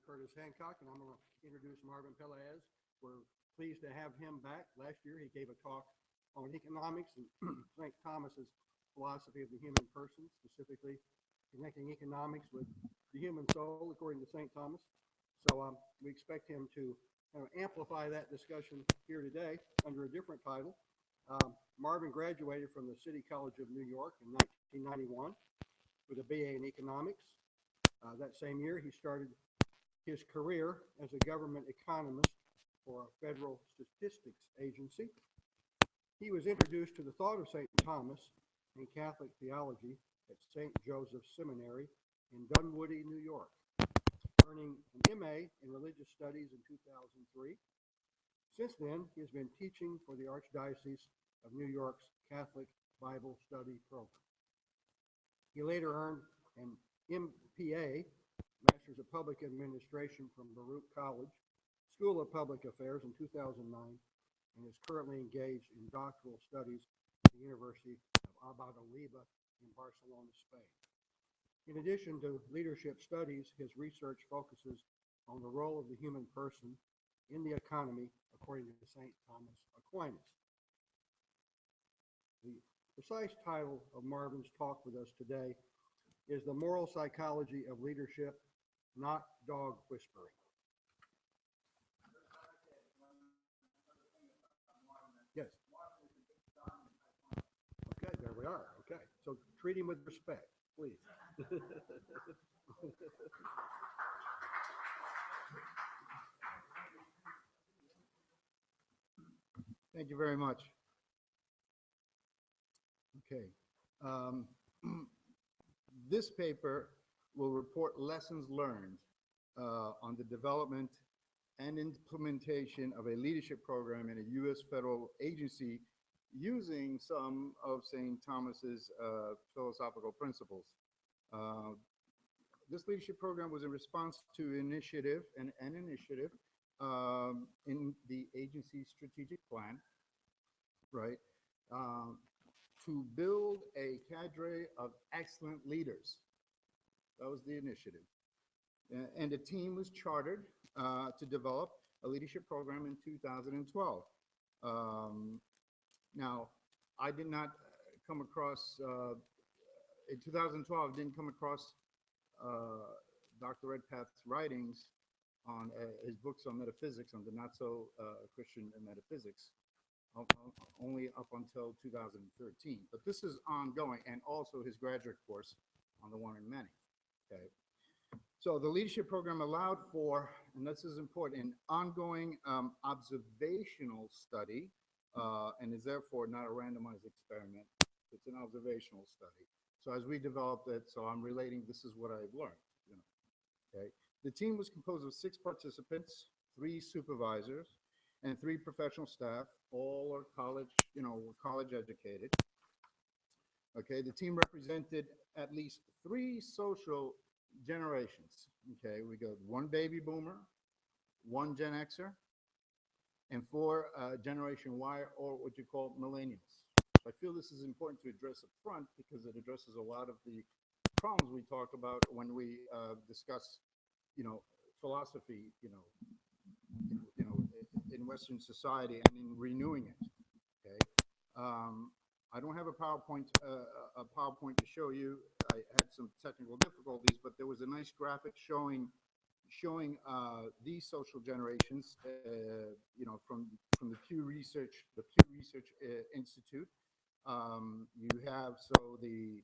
Curtis Hancock, and I'm going to introduce Marvin Pelez. We're pleased to have him back. Last year, he gave a talk on economics and St. Thomas's philosophy of the human person, specifically connecting economics with the human soul, according to St. Thomas. So we expect him to kind of amplify that discussion here today under a different title. Marvin graduated from the City College of New York in 1991 with a BA in economics. That same year, he started his career as a government economist for a federal statistics agency. He was introduced to the thought of St. Thomas in Catholic theology at St. Joseph Seminary in Dunwoody, New York, earning an MA in religious studies in 2003. Since then, he has been teaching for the Archdiocese of New York's Catholic Bible Study program. He later earned an MPA, Masters of Public Administration from Baruch College, School of Public Affairs in 2009, and is currently engaged in doctoral studies at the University of Abad-Oliba in Barcelona, Spain. In addition to leadership studies, his research focuses on the role of the human person in the economy, according to St. Thomas Aquinas. The precise title of Marvin's talk with us today is The Moral Psychology of Leadership, Not Dog Whispering. Yes. Okay, there we are. Okay, so treat him with respect, please. Thank you very much. Okay. This paper will report lessons learned on the development and implementation of a leadership program in a U.S. federal agency using some of St. Thomas's philosophical principles. This leadership program was in response to an initiative in the agency's strategic plan, right, to build a cadre of excellent leaders. That was the initiative. And a team was chartered to develop a leadership program in 2012. Now, I did not come across, in 2012, didn't come across Dr. Redpath's writings on his books on metaphysics, on the not-so-Christian metaphysics, only up until 2013. But this is ongoing, and also his graduate course on the One in Many. Okay. So the leadership program allowed for, and this is important, an ongoing observational study, and is therefore not a randomized experiment. It's an observational study. So as we developed it, so I'm relating, this is what I've learned. Okay. The team was composed of 6 participants, 3 supervisors, and 3 professional staff. All are college, college educated. Okay, the team represented at least 3 social generations. Okay, we got 1 baby boomer, 1 Gen Xer, and 4 Generation Y, or what you call millennials. I feel this is important to address up front because it addresses a lot of the problems we talk about when we discuss, philosophy, in Western society and in renewing it. Okay, I don't have a PowerPoint to show you. I had some technical difficulties, but there was a nice graphic showing these social generations, from the Pew Research Institute. You have the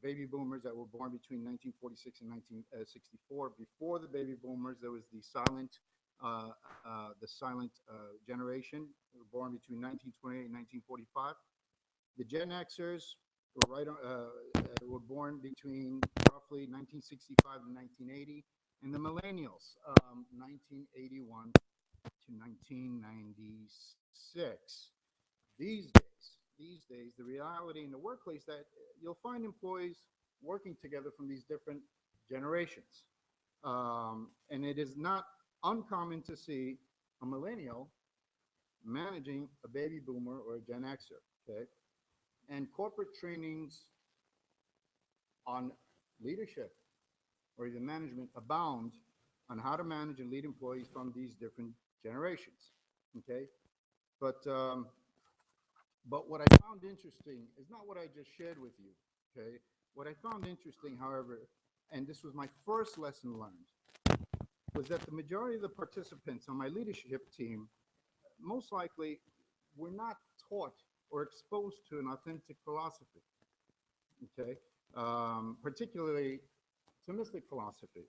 baby boomers that were born between 1946 and 1964. Before the baby boomers, there was the silent generation, who were born between 1928 and 1945. The Gen Xers were born between roughly 1965 and 1980, and the millennials, 1981 to 1996. These days, the reality in the workplace that you'll find employees working together from these different generations. And it is not uncommon to see a millennial managing a baby boomer or a Gen Xer, okay? And corporate trainings on leadership or even management abound on how to manage and lead employees from these different generations. Okay, but what I found interesting is not what I just shared with you. Okay, what I found interesting, however, and this was my first lesson learned, was that the majority of the participants on my leadership team most likely were not taught or exposed to an authentic philosophy. Okay, particularly Thomistic philosophy.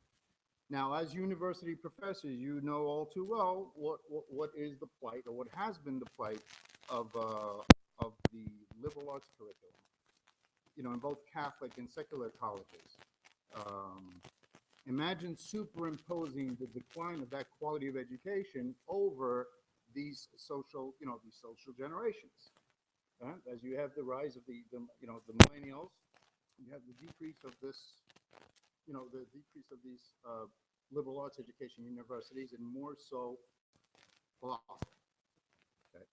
Now, as university professors, you know all too well what is the plight, or what has been the plight of the liberal arts curriculum, in both Catholic and secular colleges. Imagine superimposing the decline of that quality of education over these social generations. As you have the rise of the millennials, you have the decrease of this, the decrease of these liberal arts education universities, and more so philosophy. Okay.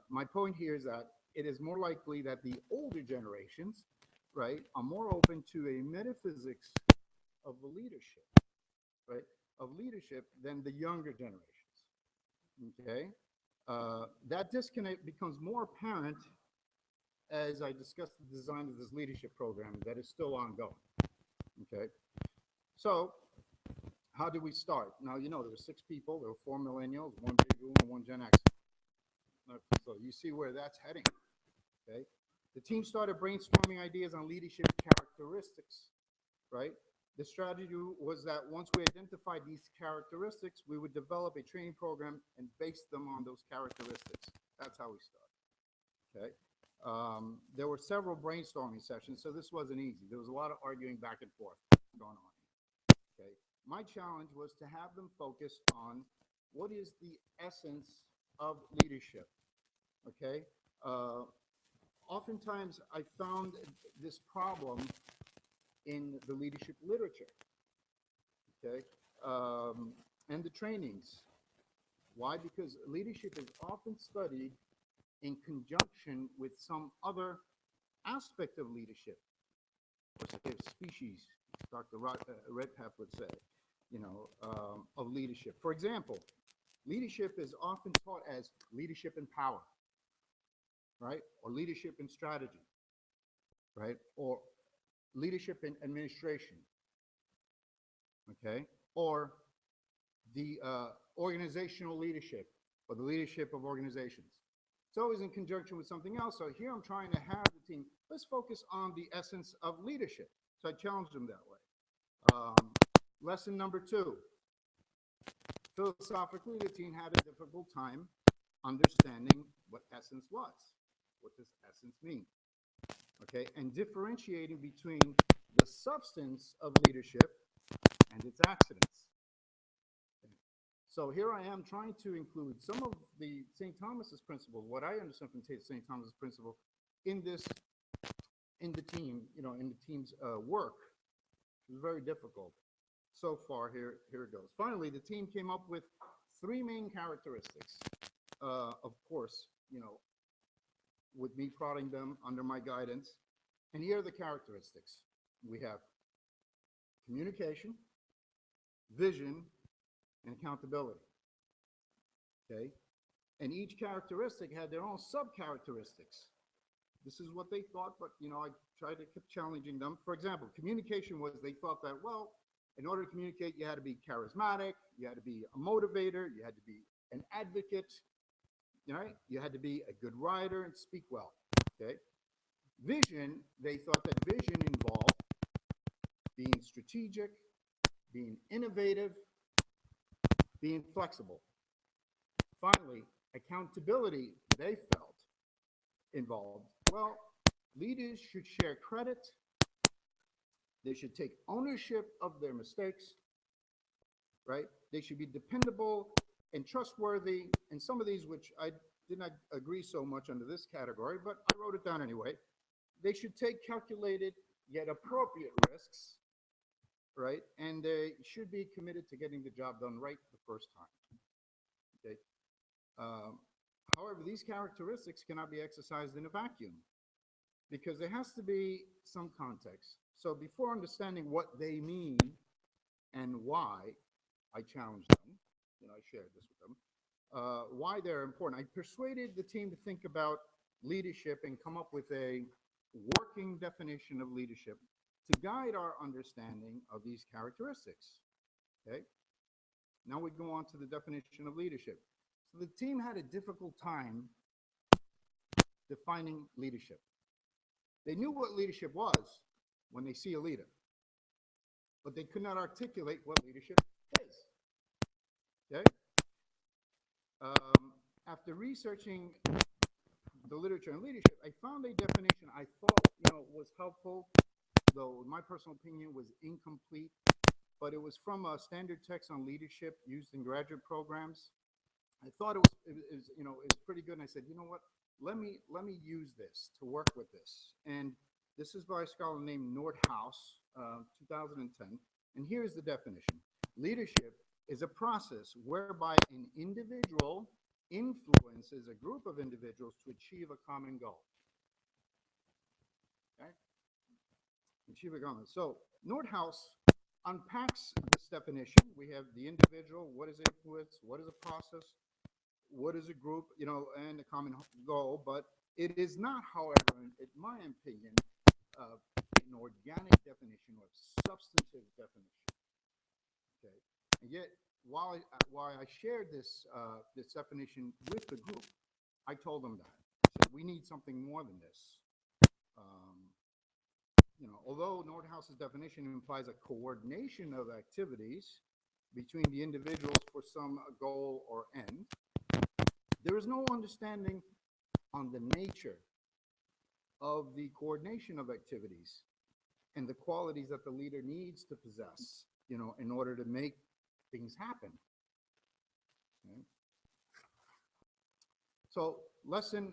My point here is that it is more likely that the older generations, right, are more open to a metaphysics of leadership, right, than the younger generations. Okay. That disconnect becomes more apparent as I discuss the design of this leadership program that is still ongoing. Okay, so how did we start? Now, there were 6 people, there were 4 millennials, 1 baby boomer, and 1 Gen X. So you see where that's heading. Okay, the team started brainstorming ideas on leadership characteristics, right? The strategy was that once we identified these characteristics, we would develop a training program and base them on those characteristics. That's how we started. Okay. There were several brainstorming sessions, so this wasn't easy. There was a lot of arguing back and forth going on. Okay. My challenge was to have them focus on what is the essence of leadership. Okay. Oftentimes, I found this problem in the leadership literature, okay, and the trainings. Why? Because leadership is often studied in conjunction with some other aspect of leadership, or say species, Dr. Redpath would say, of leadership. For example, leadership is often taught as leadership and power, right? Or leadership and strategy, right? Or leadership in administration, okay? Or the organizational leadership, or the leadership of organizations. It's always in conjunction with something else. So here I'm trying to have the team, let's focus on the essence of leadership. So I challenged them that way. Lesson number 2. Philosophically, the team had a difficult time understanding what essence was. What does essence mean? Okay, and differentiating between the substance of leadership and its accidents. Okay. So here I am trying to include some of the St. Thomas's principle, what I understand from St. Thomas's principle, in the team, in the team's work. It was very difficult. So far, here it goes. Finally, the team came up with 3 main characteristics. Of course, with me prodding them under my guidance. And here are the characteristics. We have communication, vision, and accountability. Okay? And each characteristic had their own sub-characteristics. This is what they thought, but, I tried to keep challenging them. For example, communication was, they thought that, well, in order to communicate, you had to be charismatic, you had to be a motivator, you had to be an advocate, right? You had to be a good writer and speak well, okay? Vision, they thought that vision involved being strategic, being innovative, being flexible. Finally, accountability, they felt, involved, well, leaders should share credit, they should take ownership of their mistakes, right? They should be dependable and trustworthy, and some of these which I did not agree so much under this category, but I wrote it down anyway. They should take calculated yet appropriate risks, right? And they should be committed to getting the job done right the first time, okay? However, these characteristics cannot be exercised in a vacuum because there has to be some context. So before understanding what they mean and why I challenged them. I shared this with them. Why they're important. I persuaded the team to think about leadership and come up with a working definition of leadership to guide our understanding of these characteristics. Okay? Now we go on to the definition of leadership. So the team had a difficult time defining leadership. They knew what leadership was when they see a leader, but they could not articulate what leadership is. Okay? After researching the literature on leadership, I found a definition I thought, was helpful, though in my personal opinion was incomplete, but it was from a standard text on leadership used in graduate programs. I thought it was pretty good, and I said, you know what, let me use this to work with this. And this is by a scholar named Nordhaus, 2010, and here's the definition. Leadership is a process whereby an individual influences a group of individuals to achieve a common goal. Okay? Achieve a common. So Nordhaus unpacks this definition. We have the individual, what is influence, what is a process, what is a group, and a common goal. But it is not, however, in my opinion, an organic definition or substantive definition. Okay, and yet while I shared this definition with the group, I told them that. I said, we need something more than this. Although Nordhaus's definition implies a coordination of activities between the individuals for some goal or end, there is no understanding on the nature of the coordination of activities and the qualities that the leader needs to possess, in order to make things happen. Okay? So lesson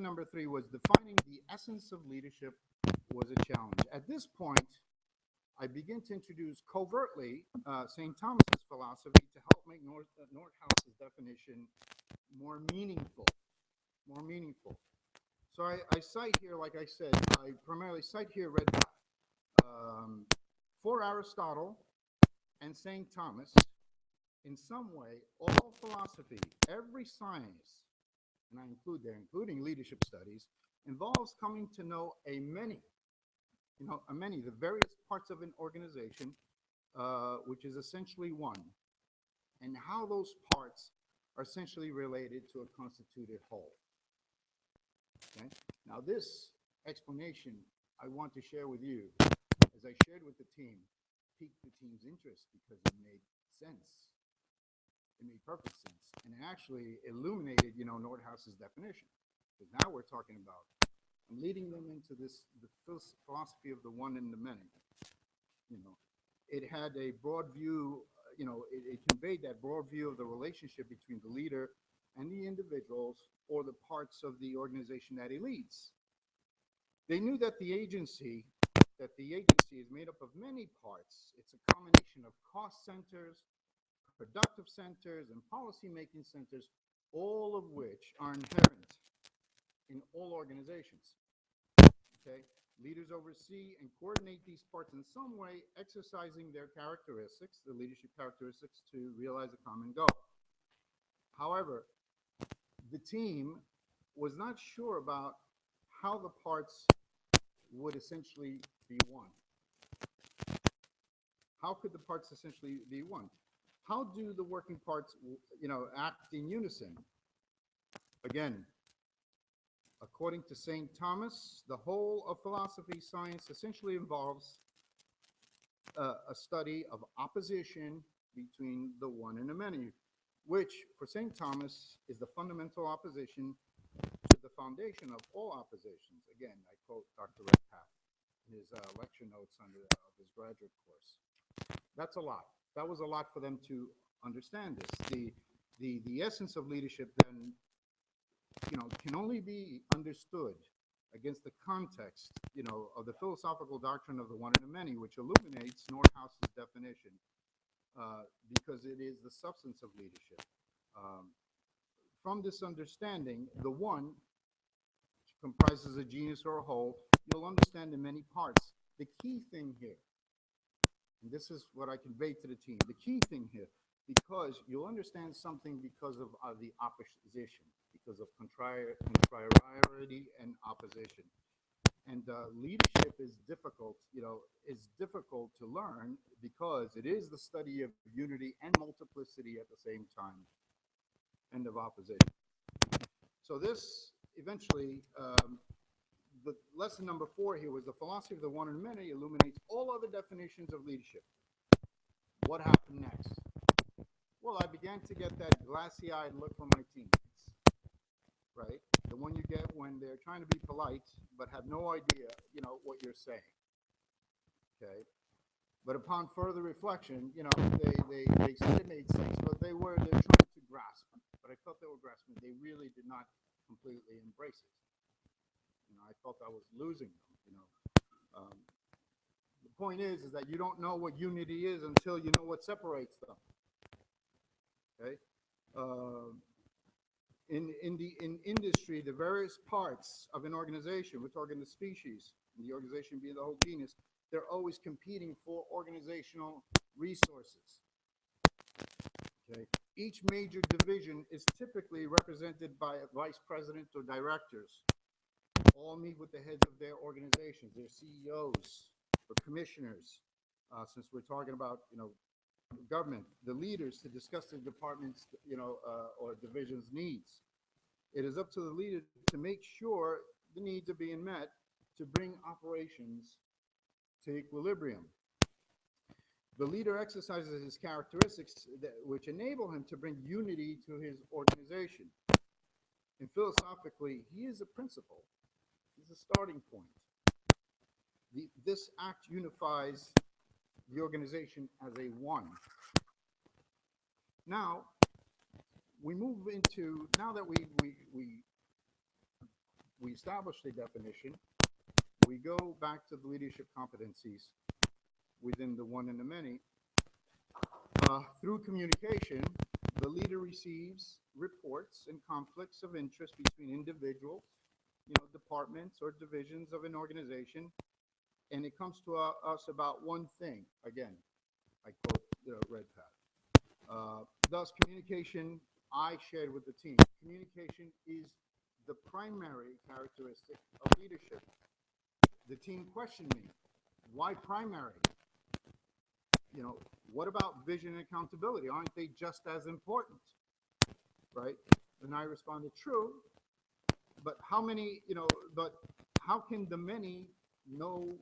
number 3 was defining the essence of leadership was a challenge. At this point, I begin to introduce covertly St. Thomas's philosophy to help make Nordhaus's definition more meaningful. So I cite here, like I said, I primarily cite here Redpath. For Aristotle and St. Thomas, in some way, all philosophy, every science, and I include there, including leadership studies, involves coming to know the various parts of an organization, which is essentially one, and how those parts are essentially related to a constituted whole. Okay? Now, this explanation I want to share with you, as I shared with the team, piqued the team's interest because it made sense. It made perfect sense, and it actually illuminated, Nordhaus's definition. Because now we're talking about, I'm leading them into the philosophy of the one and the many. It had a broad view, it conveyed that broad view of the relationship between the leader and the individuals or the parts of the organization that he leads. They knew that the agency is made up of many parts. It's a combination of cost centers, productive centers, and policy-making centers, all of which are inherent in all organizations. Okay? Leaders oversee and coordinate these parts in some way, exercising their characteristics, the leadership characteristics, to realize a common goal. However, the team was not sure about how the parts would essentially be one. How could the parts essentially be one? How do the working parts, act in unison? Again, according to St. Thomas, the whole of philosophy science essentially involves a study of opposition between the one and the many, which for St. Thomas is the fundamental opposition to the foundation of all oppositions. Again, I quote Dr. Redpath in his lecture notes of his graduate course. That's a lot. That was a lot for them to understand this. The essence of leadership then, can only be understood against the context, of the philosophical doctrine of the one and the many, which illuminates Nordhaus's definition, because it is the substance of leadership. From this understanding, the one, which comprises a genus or a whole, you'll understand the many parts. The key thing here And this is what I convey to the team. The key thing here, because you'll understand something because of the opposition, because of contrariety and opposition. And leadership is difficult, is difficult to learn because it is the study of unity and multiplicity at the same time, and of opposition. So this eventually, the lesson number 4 here was the philosophy of the one and many illuminates all other definitions of leadership. What happened next? Well, I began to get that glassy-eyed look from my teammates, right? The one you get when they're trying to be polite, but have no idea, what you're saying, okay? But upon further reflection, they said it made sense, but they're trying to grasp. But I felt they were grasping. They really did not completely embrace it. I felt I was losing them, The point is that you don't know what unity is until you know what separates them. Okay? In industry, the various parts of an organization, we're talking the species, and the organization being the whole genus, they're always competing for organizational resources. Okay? Each major division is typically represented by a vice president or directors. All meet with the heads of their organizations, their CEOs or commissioners, since we're talking about, government, the leaders, to discuss the department's, or division's needs. It is up to the leader to make sure the needs are being met to bring operations to equilibrium. The leader exercises his characteristics which enable him to bring unity to his organization. And philosophically, he is a principle. He's a starting point. This act unifies the organization as a one. Now, we move into, now that we established a definition, we go back to the leadership competencies within the one and the many. Through communication, the leader receives reports and conflicts of interest between individuals, departments or divisions of an organization, and it comes to us about one thing. Again, I quote Red Pat. Thus, communication, I shared with the team, communication is the primary characteristic of leadership. The team questioned me, why primary? What about vision and accountability? Aren't they just as important? Right? And I responded, true, but how can the many know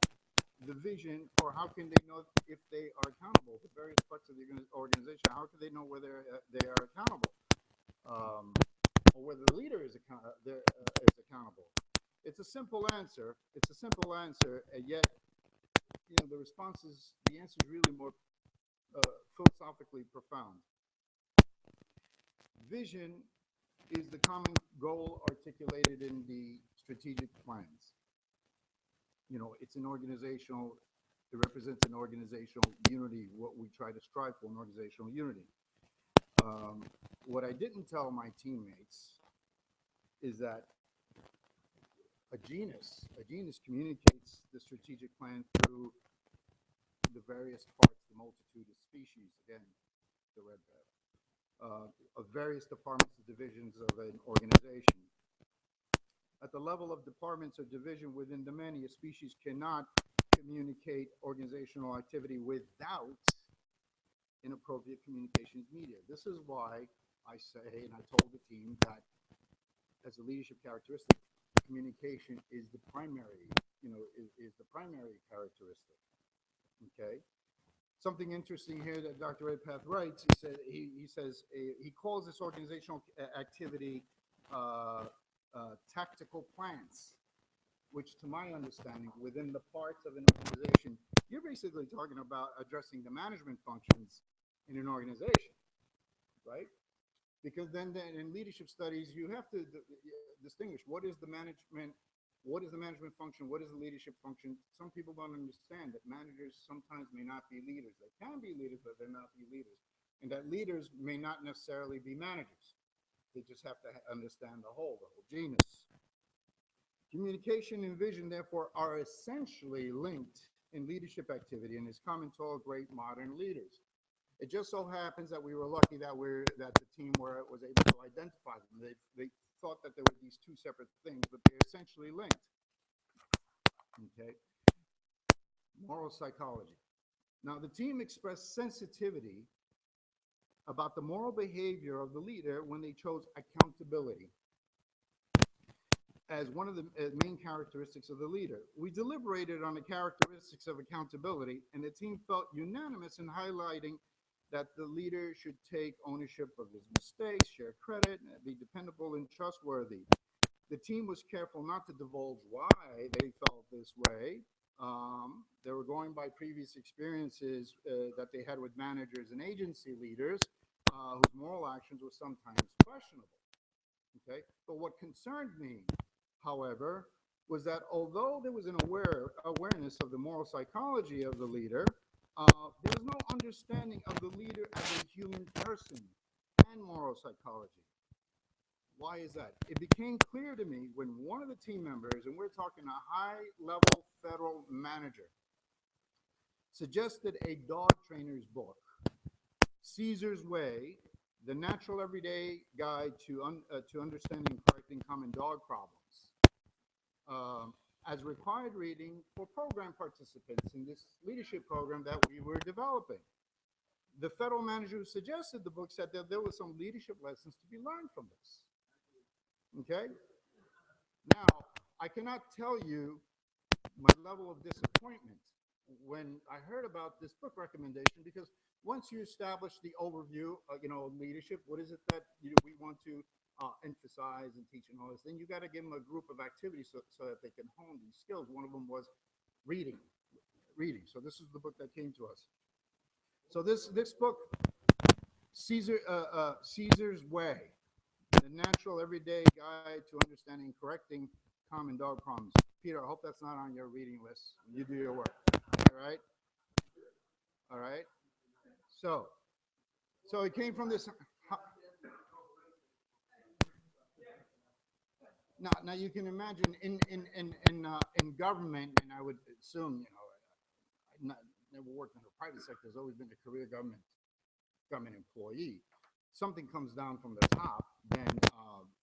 the vision, or how can they know if they are accountable? The various parts of the organization, how can they know whether they are accountable? Or whether the leader is accountable? It's a simple answer. And yet, the answer is really more philosophically profound. Vision is the common goal articulated in the strategic plans. It's it represents an organizational unity, what we try to strive for, an organizational unity. What I didn't tell my teammates is that a genus communicates the strategic plan through the various parts, the multitude of species, again, the red bat, of various departments and divisions of an organization. At the level of departments or division within the many, a species cannot communicate organizational activity without inappropriate communications media. This is why I say, and I told the team, that as a leadership characteristic, communication is the primary, is the primary characteristic. Okay. Something interesting here that Dr. Redpath writes, he says he calls this organizational activity tactical plans, which to my understanding, within the parts of an organization, you're basically talking about addressing the management functions in an organization, right? Because then in leadership studies, you have to distinguish what is the management function, what is the leadership function. Some people don't understand that managers sometimes may not be leaders. They can be leaders, but they're not be leaders. And that leaders may not necessarily be managers. They just have to understand the whole genus. Communication and vision, therefore, are essentially linked in leadership activity and is common to all great modern leaders. It just so happens that we were lucky that the team was able to identify them. They thought that there were these two separate things, but they're essentially linked. Okay. Moral psychology. Now, the team expressed sensitivity about the moral behavior of the leader when they chose accountability as one of the main characteristics of the leader. We deliberated on the characteristics of accountability, and the team felt unanimous in highlighting that the leader should take ownership of his mistakes, share credit, be dependable and trustworthy. The team was careful not to divulge why they felt this way. They were going by previous experiences that they had with managers and agency leaders whose moral actions were sometimes questionable. Okay, but what concerned me, however, was that although there was an awareness of the moral psychology of the leader, there was no understanding of the leader as a human person and moral psychology. Why is that? It became clear to me when one of the team members, and we're talking a high-level federal manager, suggested a dog trainer's book, Caesar's Way, The Natural Everyday Guide to Understanding and Correcting Common Dog Problems, as required reading for program participants in this leadership program that we were developing. The federal manager who suggested the book said that there were some leadership lessons to be learned from this. Okay? Now, I cannot tell you my level of disappointment when I heard about this book recommendation, because once you establish the overview, of leadership, what is it that we want to emphasize and teach and all this, then you got to give them a group of activities so that they can hone these skills. One of them was reading. So this is the book that came to us. So this book, Caesar's Way, The Natural Everyday Guide to Understanding and Correcting Common Dog Problems. Peter, I hope that's not on your reading list. You do your work. All right. So it came from this. Now you can imagine in government, and I would assume, I've never worked in the private sector. There's always been a career government employee. Something comes down from the top,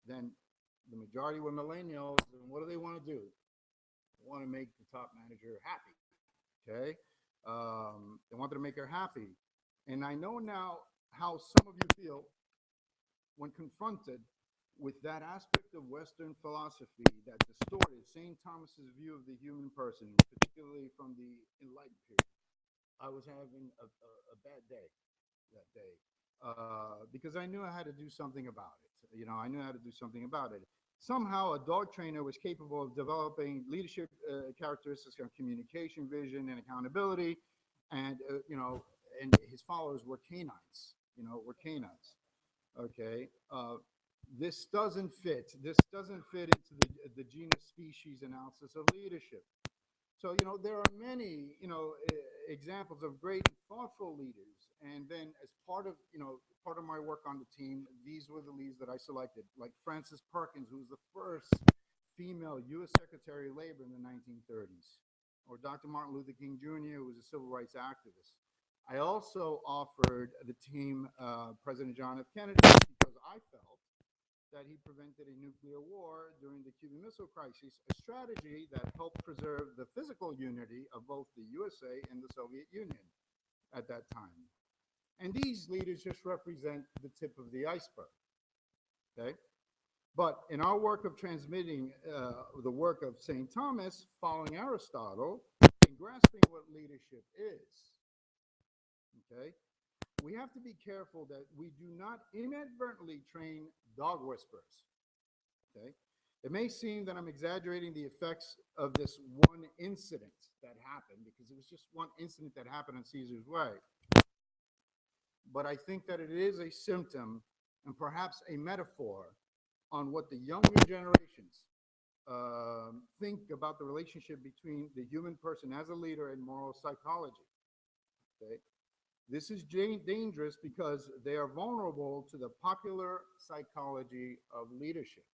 then the majority were millennials, and what do they want to do? They want to make the top manager happy. Okay, they wanted to make her happy, and I know now how some of you feel when confronted with that aspect of Western philosophy that distorted St. Thomas's view of the human person, particularly from the Enlightened period. I was having a bad day that day because I knew I had to do something about it. I knew how to do something about it. Somehow a dog trainer was capable of developing leadership characteristics of communication, vision, and accountability, and and his followers were canines. Okay. This doesn't fit into the genus species analysis of leadership. So, there are many, examples of great thoughtful leaders. And then as part of my work on the team, these were the leads that I selected, like Frances Perkins, who was the first female U.S. Secretary of Labor in the 1930s, or Dr. Martin Luther King Jr., who was a civil rights activist. I also offered the team President John F. Kennedy because I felt that he prevented a nuclear war during the Cuban Missile Crisis, a strategy that helped preserve the physical unity of both the USA and the Soviet Union at that time. And these leaders just represent the tip of the iceberg, okay? But in our work of transmitting the work of St. Thomas, following Aristotle, and grasping what leadership is, okay, we have to be careful that we do not inadvertently train dog whisperers, okay? It may seem that I'm exaggerating the effects of this one incident that happened, because it was just one incident that happened in Caesar's Way. But I think that it is a symptom and perhaps a metaphor on what the younger generations think about the relationship between the human person as a leader and moral psychology, okay? This is dangerous because they are vulnerable to the popular psychology of leadership,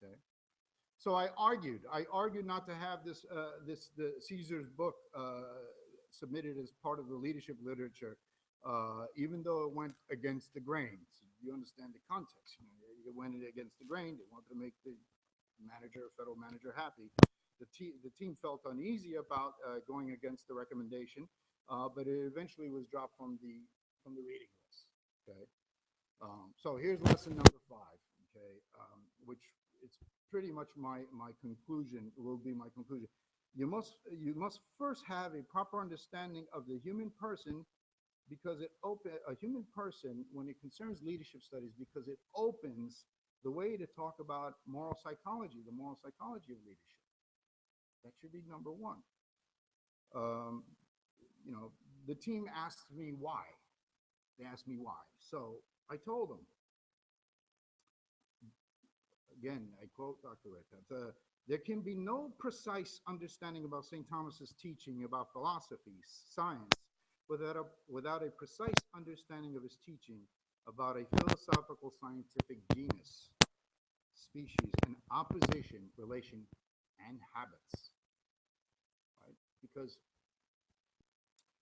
okay? So I argued not to have the Caesar's book submitted as part of the leadership literature, even though it went against the grain. So you understand the context. You know, it went against the grain. They wanted to make the manager, federal manager, happy. The team felt uneasy about going against the recommendation, but it eventually was dropped from the reading list. Okay. So here's lesson number 5. Okay, which it's pretty much my conclusion, will be my conclusion. You must first have a proper understanding of the human person, because a human person, when it concerns leadership studies, because it opens the way to talk about moral psychology, the moral psychology of leadership. That should be number 1. You know, the team asked me why. They asked me why. So I told them. Again, I quote Dr. Redpath, there can be no precise understanding about St. Thomas's teaching about philosophy, science, without a precise understanding of his teaching about a philosophical scientific genus, species, and opposition, relation, and habits. Right? Because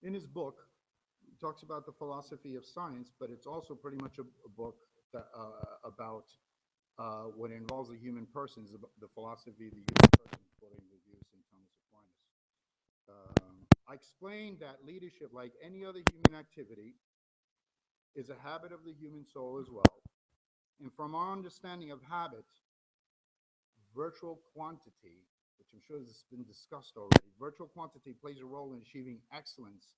in his book, he talks about the philosophy of science, but it's also pretty much a book that, about what involves the human person, is the philosophy of the human person, according to the view of St. Thomas Aquinas. I explained that leadership, like any other human activity, is a habit of the human soul as well. And from our understanding of habit, virtual quantity, which I'm sure has been discussed already, virtual quantity plays a role in achieving excellence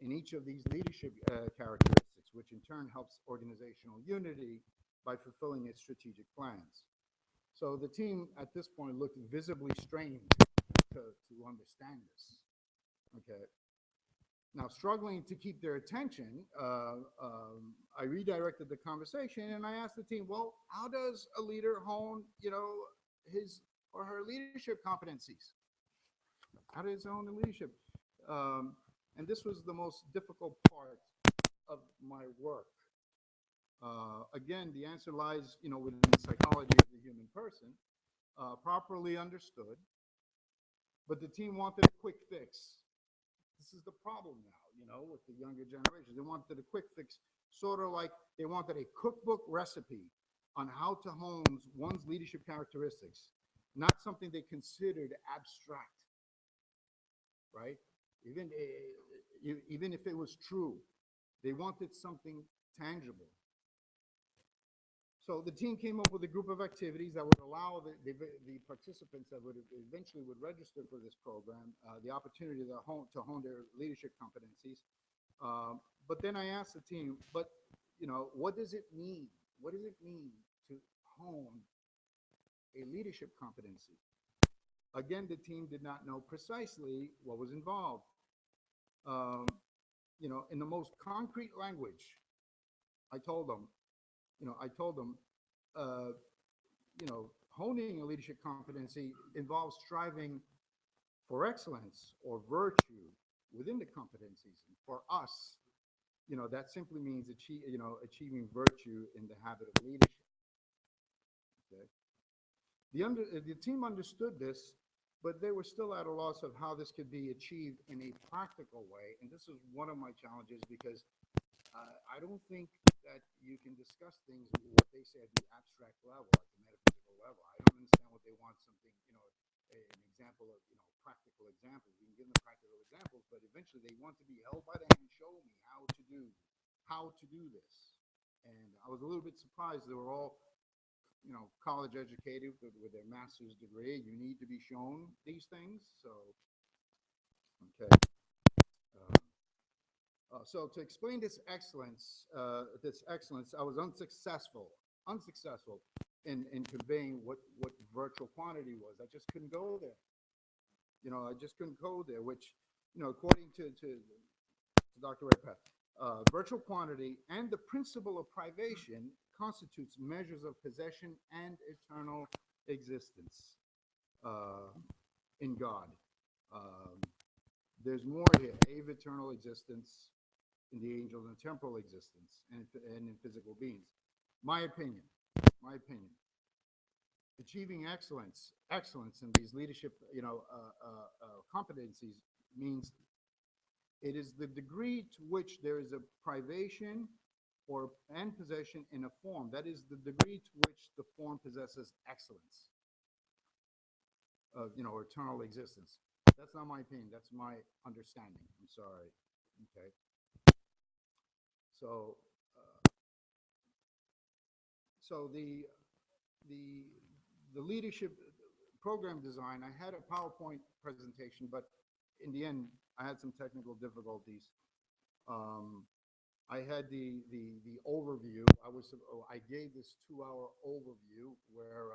in each of these leadership characteristics, which in turn helps organizational unity by fulfilling its strategic plans. So the team at this point looked visibly strained to understand this. Okay. Now, struggling to keep their attention, I redirected the conversation and I asked the team, well, how does a leader hone, you know, his or her leadership competencies? How does he hone the leadership? And this was the most difficult part of my work. Again, the answer lies, you know, within the psychology of the human person, properly understood. But the team wanted a quick fix. This is the problem now, you know, with the younger generation. They wanted a quick fix, sort of like they wanted a cookbook recipe on how to hone one's leadership characteristics, not something they considered abstract, right? Even if it was true, they wanted something tangible. So the team came up with a group of activities that would allow the participants that would eventually would register for this program the opportunity to hone their leadership competencies. But then I asked the team, but you know, what does it mean? What does it mean to hone a leadership competency? Again, the team did not know precisely what was involved. You know, in the most concrete language, I told them, you know, honing a leadership competency involves striving for excellence or virtue within the competencies. And for us, you know, that simply means achieving virtue in the habit of leadership. Okay. The team understood this, but they were still at a loss of how this could be achieved in a practical way. And this is one of my challenges, because I don't think that you can discuss things, what they say, at the abstract level, at the metaphysical level. I don't understand what they want something, you know, an example of, you know, practical examples. You can give them practical examples, but eventually they want to be held by the hand, show me how to do this. And I was a little bit surprised. They were all, you know, college educated with their master's degree. You need to be shown these things. So, okay. So to explain this excellence, I was unsuccessful in conveying what virtual quantity was. I just couldn't go there. You know, I just couldn't go there, which, you know, according to Dr. Redpath, virtual quantity and the principle of privation constitutes measures of possession and eternal existence in God. There's more here, of eternal existence in the angels and temporal existence and in physical beings. My opinion. achieving excellence in these leadership, competencies means it is the degree to which there is a privation and possession in a form. That is the degree to which the form possesses excellence, eternal existence. That's not my opinion. That's my understanding. I'm sorry. Okay. So, so the leadership program design, I had a PowerPoint presentation, but in the end, I had some technical difficulties. I had the overview. I gave this 2-hour overview where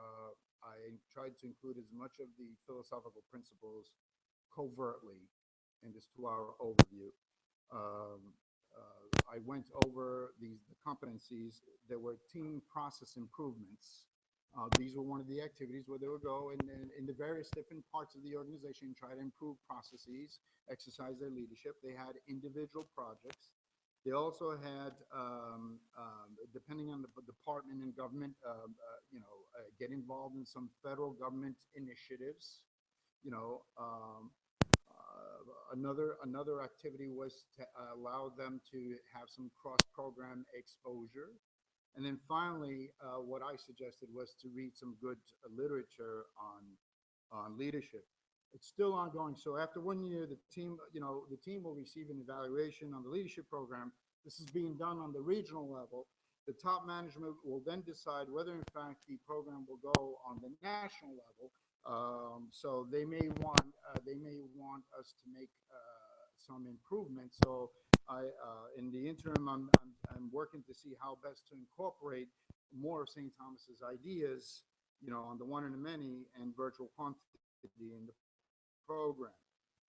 I tried to include as much of the philosophical principles covertly in this 2-hour overview. I went over the competencies. There were team process improvements. These were one of the activities where they would go in the various different parts of the organization, try to improve processes, exercise their leadership. They had individual projects. They also had, depending on the department and government, get involved in some federal government initiatives. Another activity was to allow them to have some cross-program exposure. And then finally, what I suggested was to read some good literature on leadership. It's still ongoing. So after 1 year, the team will receive an evaluation on the leadership program. This is being done on the regional level. The top management will then decide whether, in fact, the program will go on the national level. So they may want us to make some improvements. So in the interim, I'm working to see how best to incorporate more of St. Thomas's ideas, on the one and the many and virtual quantity in the program.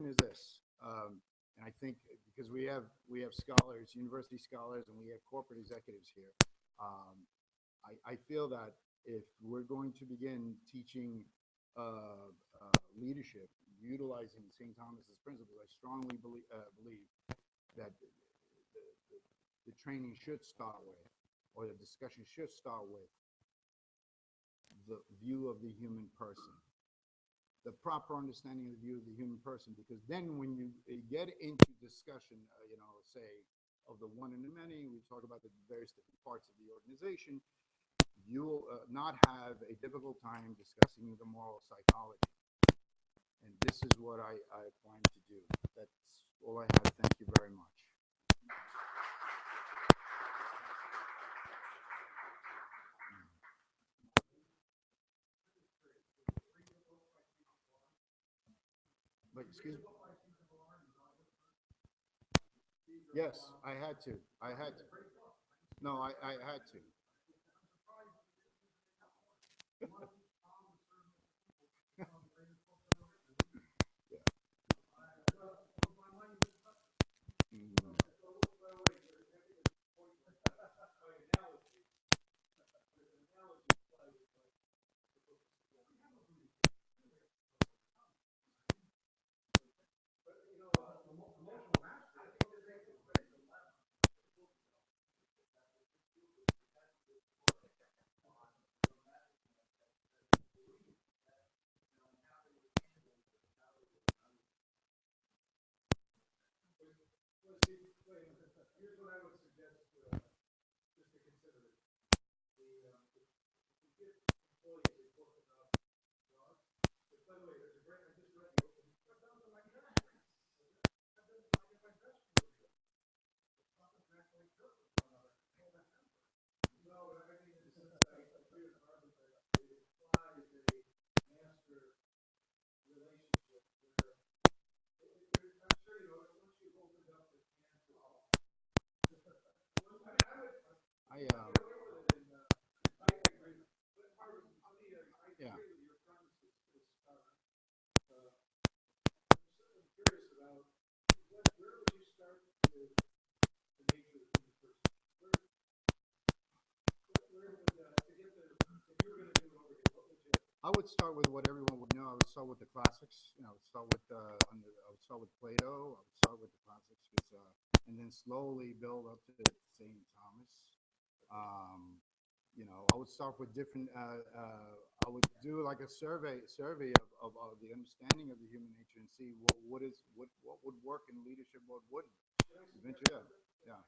Is this, and I think because we have scholars, university scholars, and we have corporate executives here, I feel that if we're going to begin teaching leadership, utilizing St. Thomas's principles, I strongly believe that the training should start with, or the discussion should start with, the view of the human person, the proper understanding of the view of the human person, because then when you get into discussion, say, of the one and the many, we talk about the various different parts of the organization, you will not have a difficult time discussing the moral psychology. And this is what I plan to do. That's all I have. Thank you very much. But excuse me. Yes, I had to. No, I had to. Mm. Here's what I would suggest, just to consider it. If you get employees who talk about jobs, but by the way, there's a great, I just read the opening. That sounds like an actress. That doesn't like if I dress for you. It's not a naturally perfect one of it. No, but I think in the sense that I agree with Marvin that it implies a master relationship where I'm sure once you've opened up the can to all. I agree. Yeah. I'm curious about where would you start with the nature of the human person? Where would to get if you were going to do it over here, what would you? I would start with what everyone would know. I would start with the classics. I would start with I would start with Plato. I would start with the classics, and then slowly build up to St. Thomas. I would start with different. I would do like a survey of the understanding of the human nature and see what would work in leadership, what wouldn't. Eventually, yeah.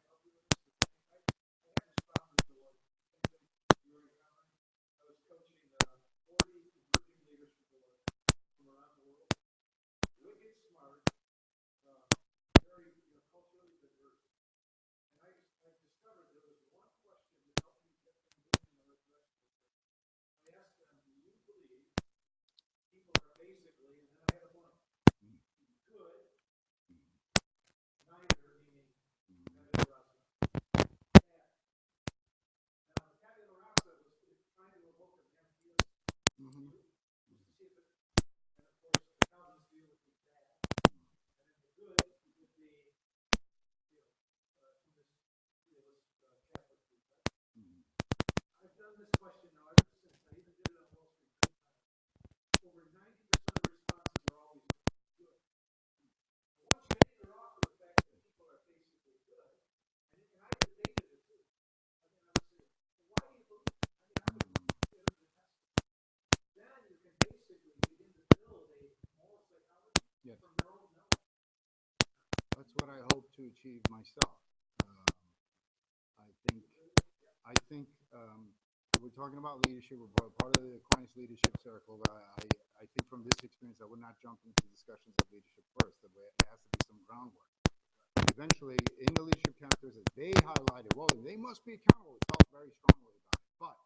Mm-hmm. Yes. That's what I hope to achieve myself. I think, we're talking about leadership. We're part of the Aquinas Leadership Circle. I think from this experience, I would not jump into discussions of leadership first. There has to be some groundwork. Eventually, in the leadership chapters, as they highlighted, well, they must be accountable. We felt very strongly about it. But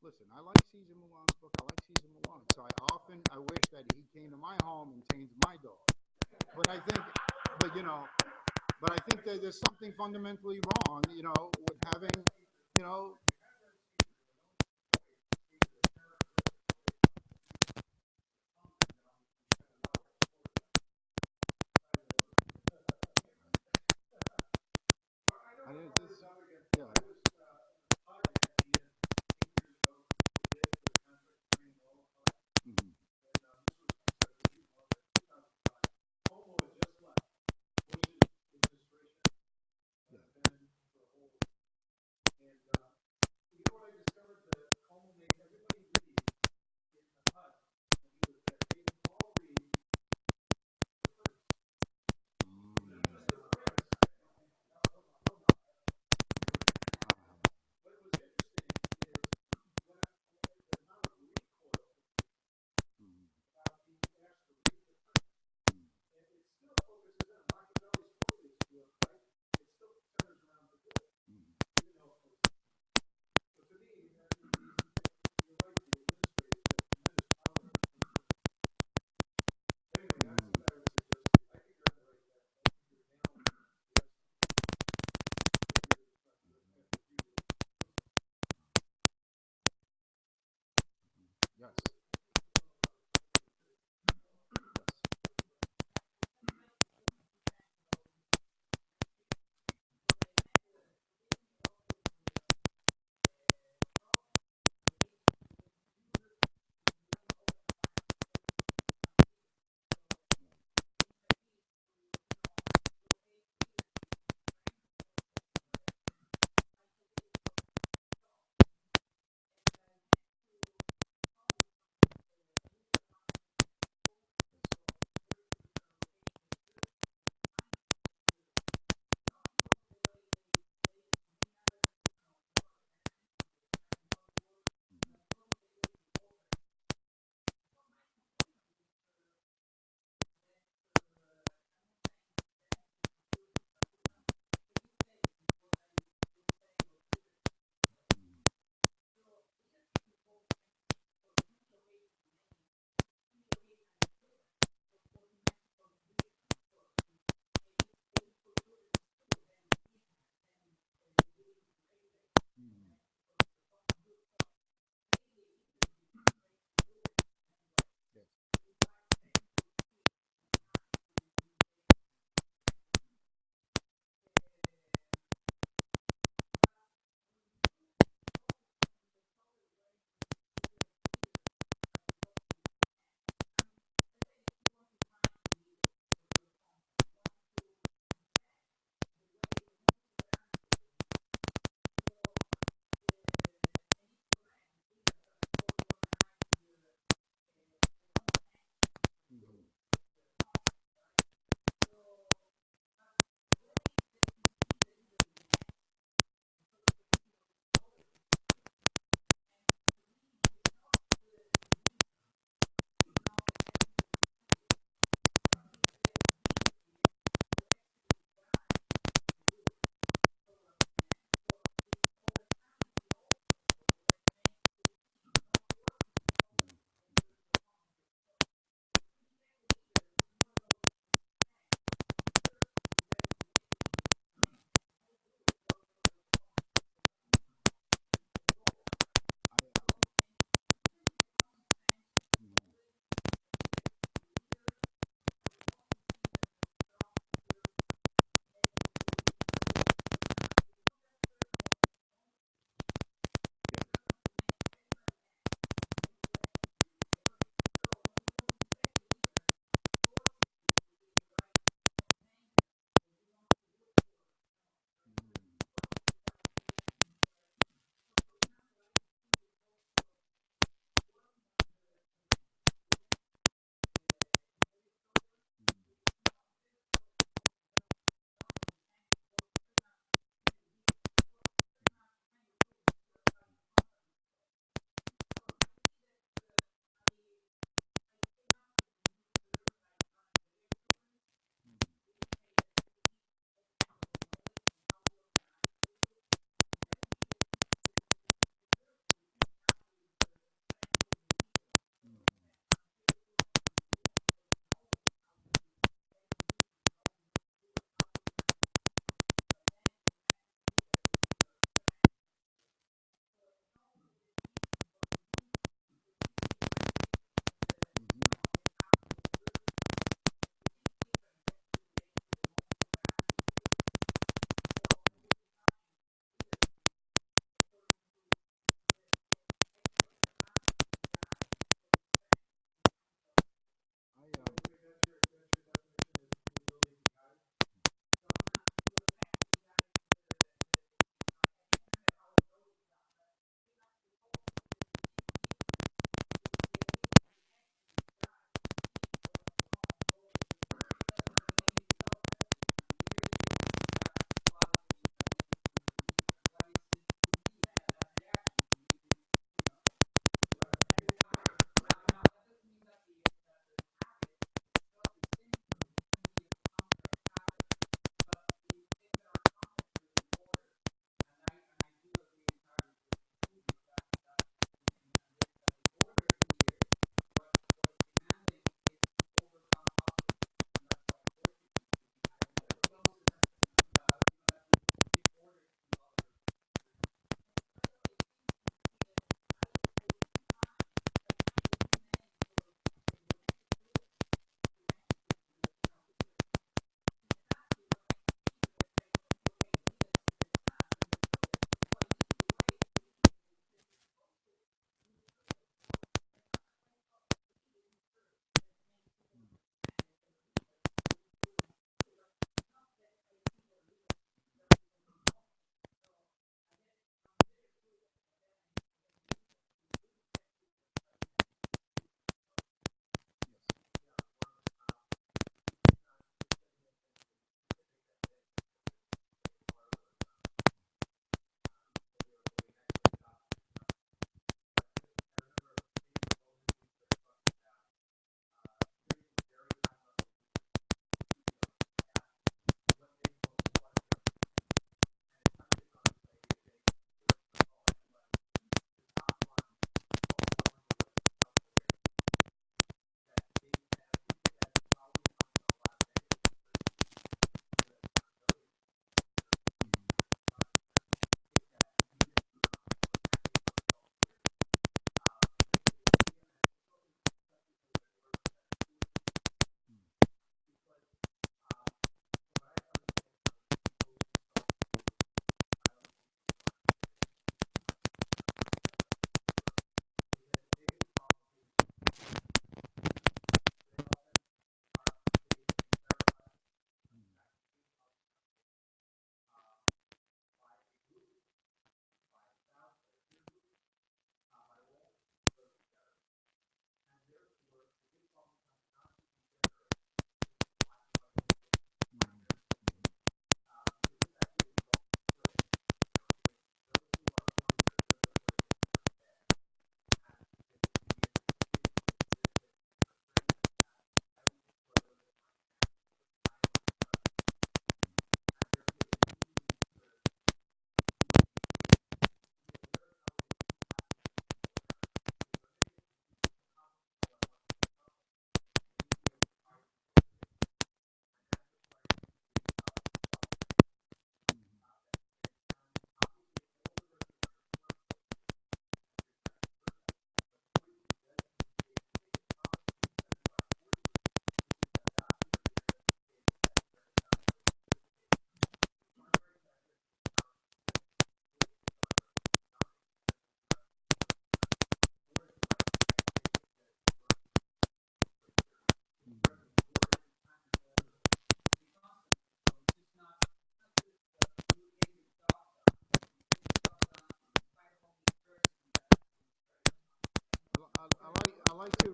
listen, I like Caesar Milan's book. I like Caesar Milan. So I wish that he came to my home and changed my dog. But I think that there's something fundamentally wrong, with having, I didn't, this, yeah. Mhm.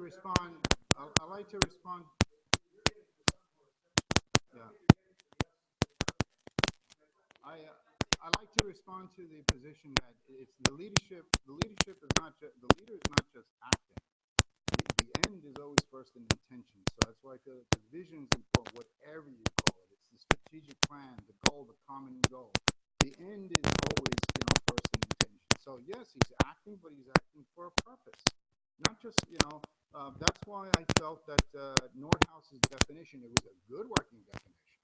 respond. I like to respond. Yeah. I like to respond to the position that it's the leadership. The leadership is not just the leader is not just acting. The end is always first in intention. So that's why the vision is important. Whatever you call it, it's the strategic plan, the goal, the common goal. The end is always first in intention. So yes, he's acting, but he's acting for a purpose, not just That's why I felt that Nordhaus's definition, it was a good working definition.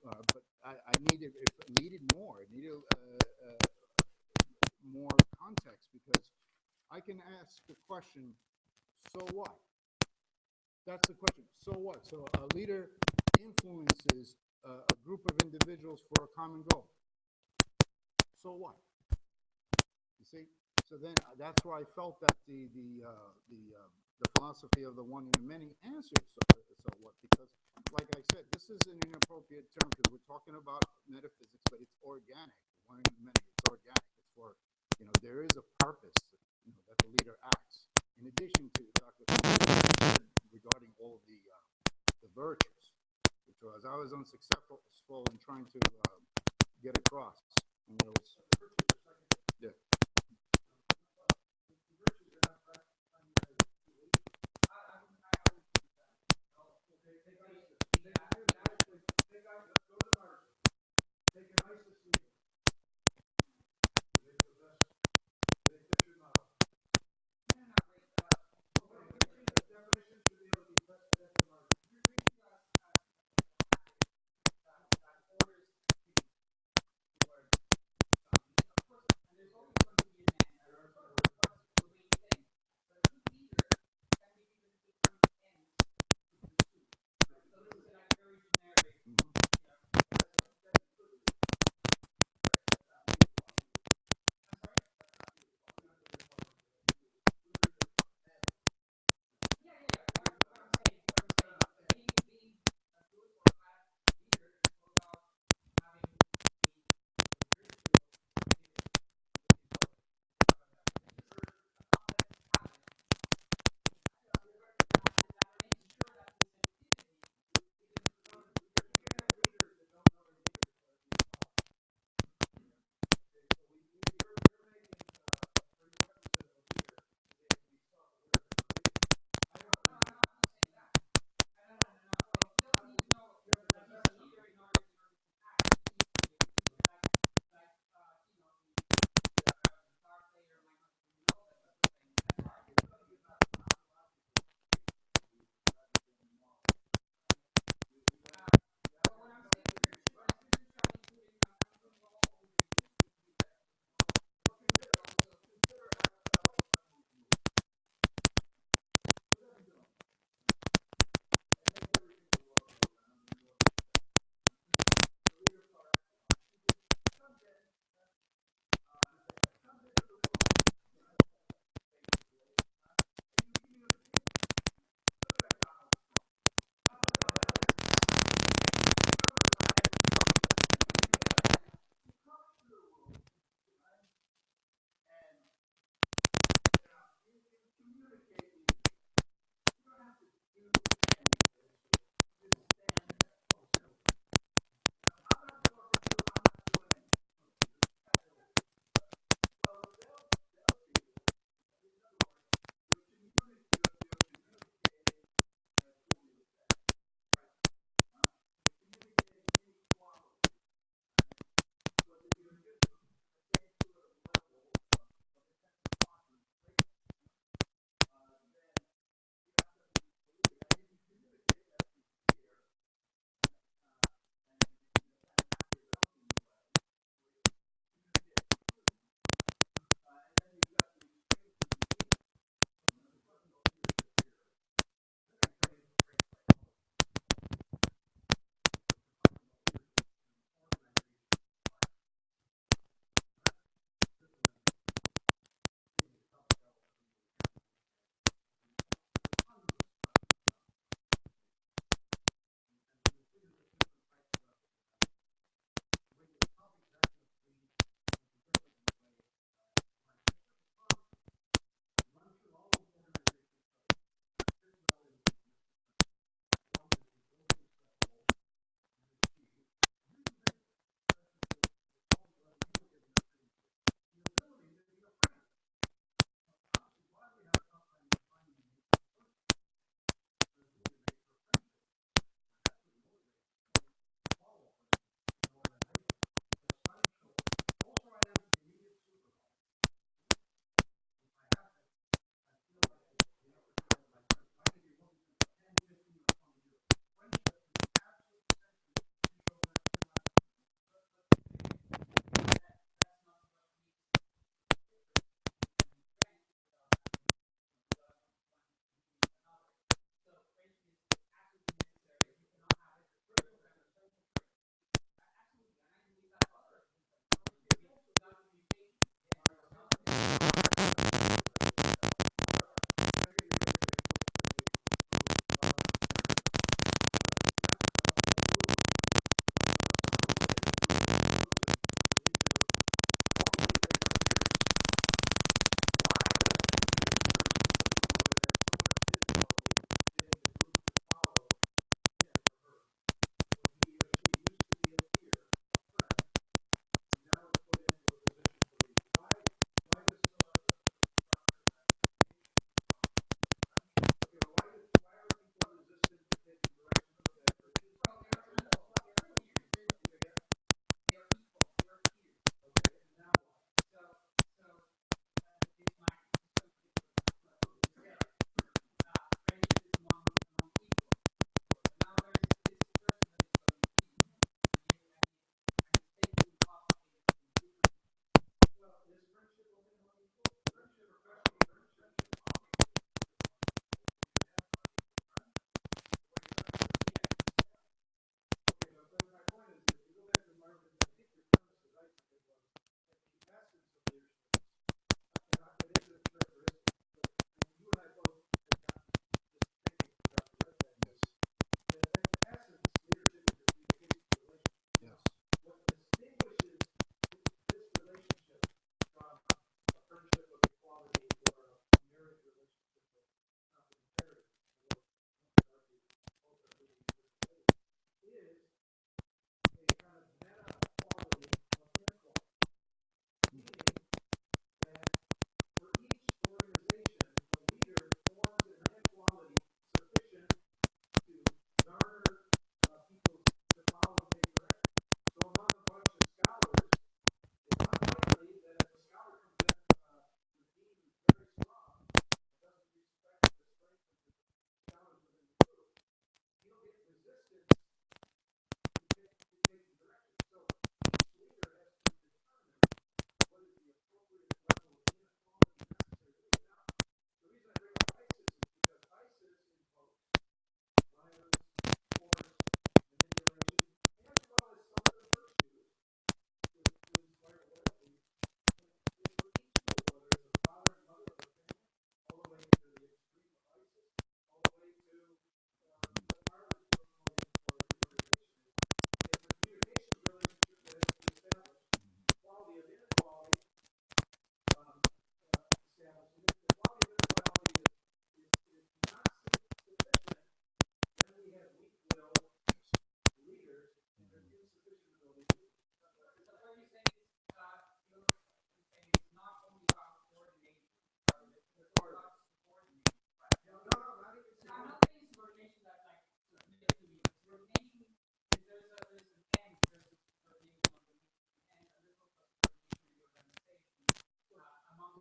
But I needed more. It needed more context, because I can ask the question, so what? That's the question. So what? So a leader influences a group of individuals for a common goal. So what? You see? So then that's why I felt that the philosophy of the one and the many answers so what, because like I said, this is an inappropriate term because we're talking about metaphysics, but it's organic. The one and the many, it's organic. It's for, there is a purpose, that the leader acts. In addition to Dr. regarding all of the virtues, which I was unsuccessful in trying to get across. And there was, yeah.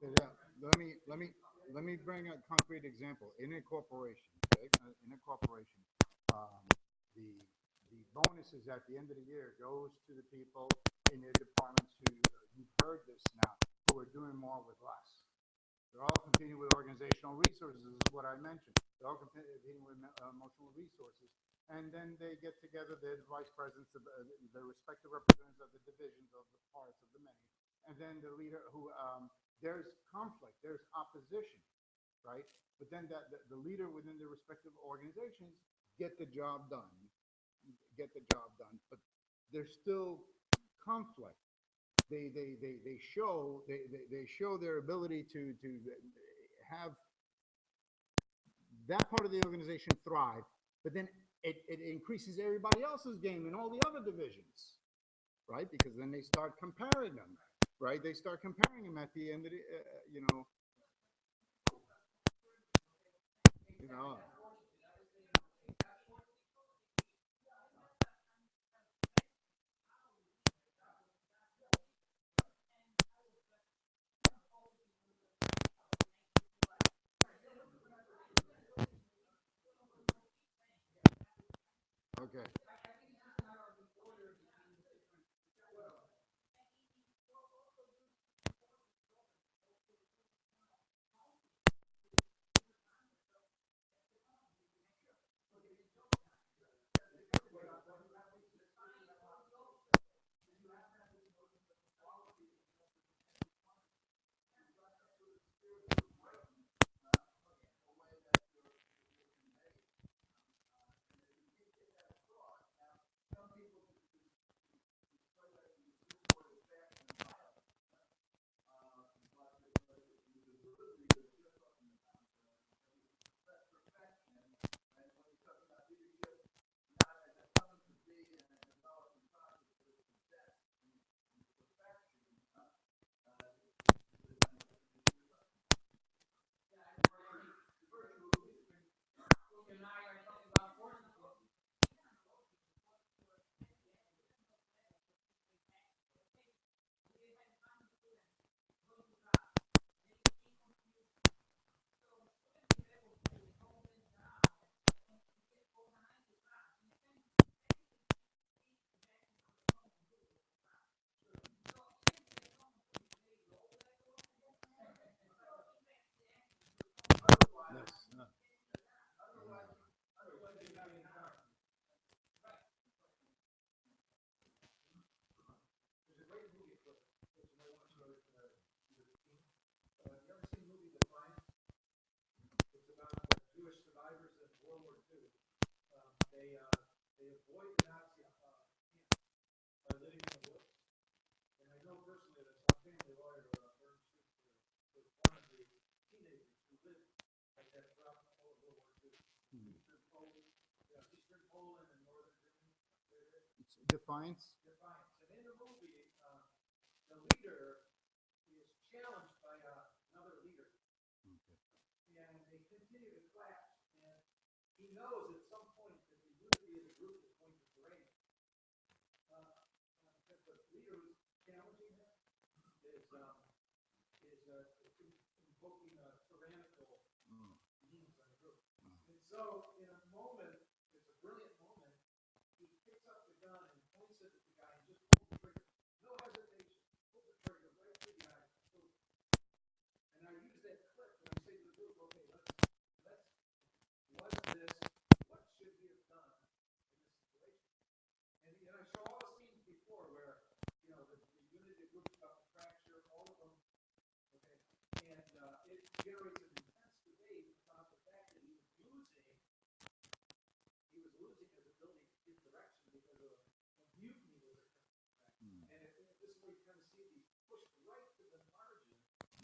Yeah, let me bring a concrete example. In a corporation, okay, um, the, the bonuses at the end of the year goes to the people in their departments who, you've heard this now, who are doing more with less. They're all competing with organizational resources, is what I mentioned. They're all competing with emotional resources. And then they get together, the vice presidents, the respective representatives of the divisions, of the parts, of the many. And then the leader who, there's conflict, there's opposition, right? But then the leader within the respective organizations get the job done, but there's still conflict. They show their ability to have that part of the organization thrive, but then it increases everybody else's game in all the other divisions, right? Because then they start comparing them, right? They start comparing them at the end of the, you know. Okay. Yes. It's about Jewish survivors of World War II. They avoid the Nazi camp by living in the woods. And I know personally that my family lawyer, was one of the teenagers who lived like that throughout the whole of World War II. Eastern Poland, Eastern Poland and Northern Germany. It's Defiance. Defiance. And in the movie, the leader is challenged by another leader. Okay. And they continue to clash. And he knows at some point that the unity of the group is going to break. Because the leader who's challenging him is invoking a tyrannical means on the group. And so, in a moment, it's a brilliant moment, he picks up the gun and points it at the guy and just pulls the trigger. No hesitation. Pulls the trigger right through the eye. And I use that clip and I say to the group, okay, what should we have done in this situation? And I saw all the scenes before where, the unity of groups about to fracture, all of them, okay? And it generates an intense debate about the fact that he was losing his ability to give direction because of a mutiny that was occurring. And this is where you kind of see these pushed right to the margin.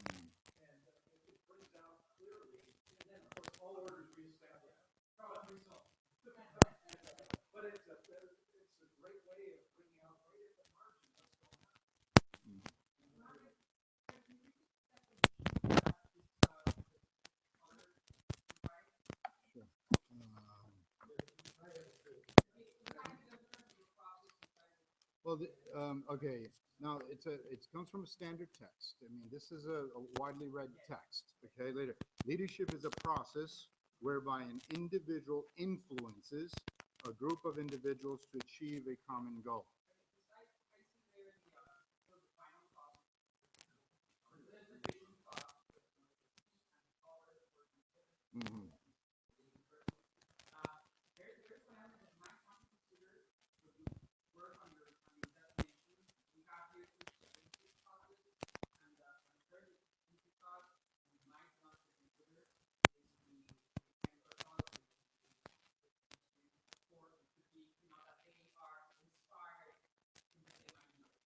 And it brings out clearly, and then of course all orders reestablished. But it's a great way of bringing out right at the margin what's going on. Sure. Well, okay. Now, it comes from a standard text. I mean, this is a widely read text, okay? Later, leadership is a process whereby an individual influences a group of individuals to achieve a common goal. Mhm.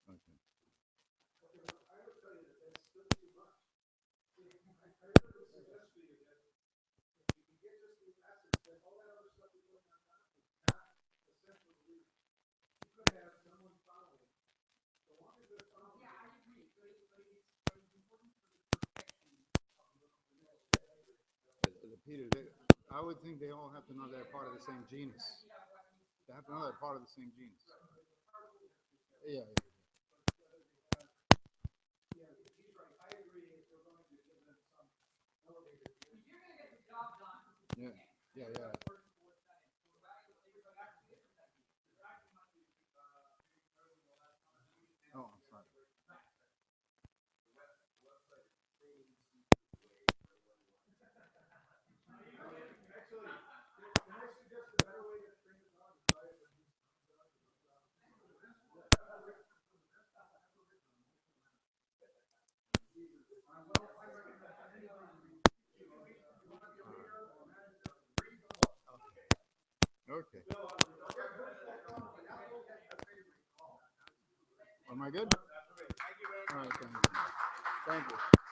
Okay. Peter, I would think they all have to know they're part of the same genus. They have to know they're part of the same genus. Yeah, yeah, yeah, yeah. Oh, I'm sorry. Okay. Am I good? All right, thank you. Thank you.